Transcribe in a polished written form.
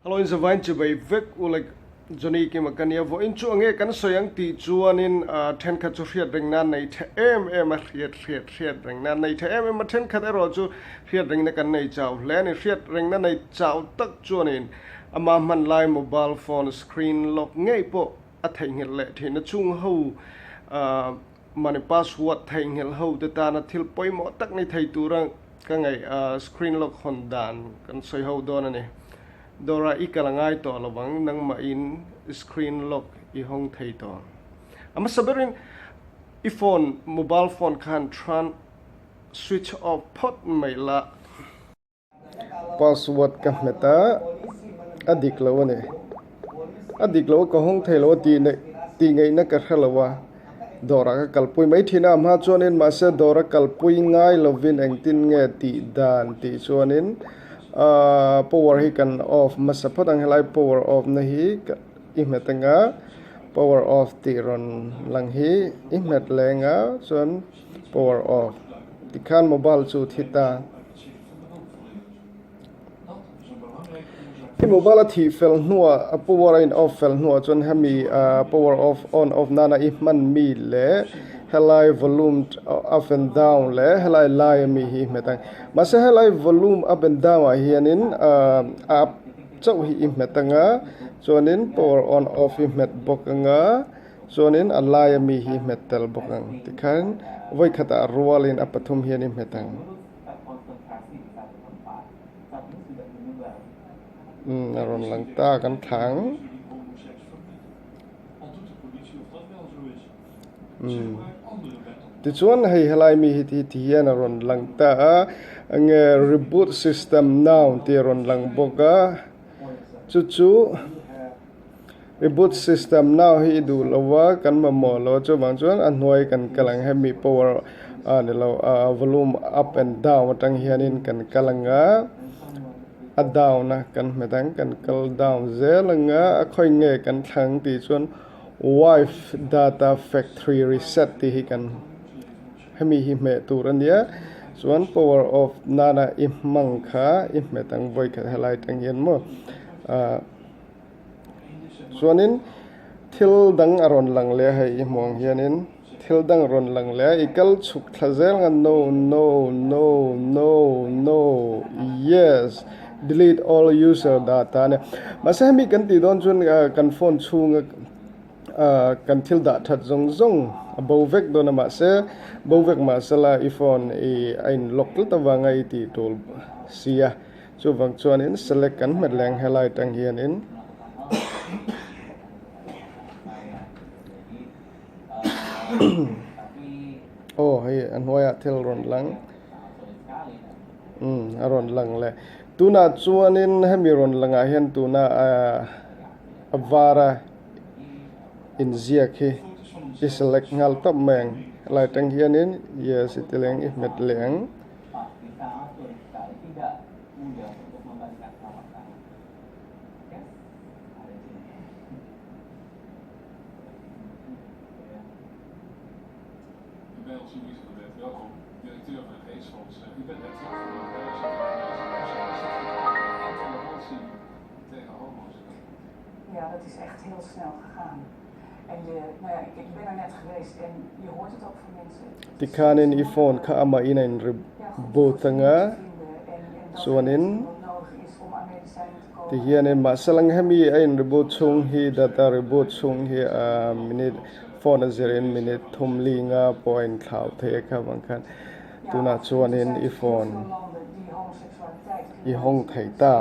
alo in zavain chu bai vek u like Johnny ki makania vo in chu ange kan soyang ti chuan in then kha chu riat reng nan nei the em a riat reng nan nei the em a then kha ero chu riat reng na kan nei chau hle ni riat reng na nei chau tak chuan in ama man lai mobile phone screen lock ngei po a thai ngel le the na chung ho mani password thai ngel ho te ta na thil poi mo tak nei thai turang ka ngai screen lock hon dan kan soi ho don ani Dora ikalangai to lawang nang main screen lock I hong thei to ama saberin I phone mobile phone kan tran switch off pot mai la password ka meta adik law ne adik law ko hong thei lo ti ngai na ka khalawa Dora ka kalpui mai thina ma chonin ma se Dora kalpui ngai lovin engtin nge ti dan ti chonin power hi kan off masapot ang helai power off na hi ihmetanga power off ti ron lang hi ihmet lenga chon power off tikhan mobile chu thita mobile thi fel nuwa power in off fel nuwa chon hami power off on off nana ihman mi le helai volume up and down le helai lai mi hi metang masa helai volume up and down a hianin up chau hi metanga chonin power on off hi met bokanga chonin a lai mi hi metal bokang tikhan voi khata rualin apathum hianin metang aron langta kan thang Ti chuan hei helai mi hi ti hian a ron lang ta nge reboot system now ti ron lang boka chu reboot system now hi du lawa kan ma mo lo chu bang chuan a hnuai kan kalang hemi power ni lo volume up and down tang hianin kan kalanga a down na kan metang kan kal down zelanga a khoi nge kan thang ti chuan wife data factory reset ti hi kan hemi hi me turania chuan power off nana imang kha imetang voi kha helai tang yen mo chuanin thil dang aron lang le hei mong hianin thil dang ron lang le ikal chuk thazel nga no yes delete all user data ne masami kan ti don chun kan phone chung kan thil da that zong bovek do na ma se bovek ma sala iphone ain lokal tawanga ti tol sia chu wang chuan in select kan medleng helai tang hian in oh hey an hoya thil ron lang aron lang le tuna chuan in hemi ron langa hian tuna avara in ziak hi select ngal top meng lai tang hianin yes itileng ihmet leng Ja, dat is echt heel snel gegaan. En nou ja, ik ben er net geweest en je hoort het ook van mensen. Tikanin iphone ka ama inain rebotanga suanin tihianin masalang hemi ain rebot chung hi data rebot chung hi minute phone azerin minute thumlinga point thau the ka bangkhan tuna chuanin iphone I hong thaita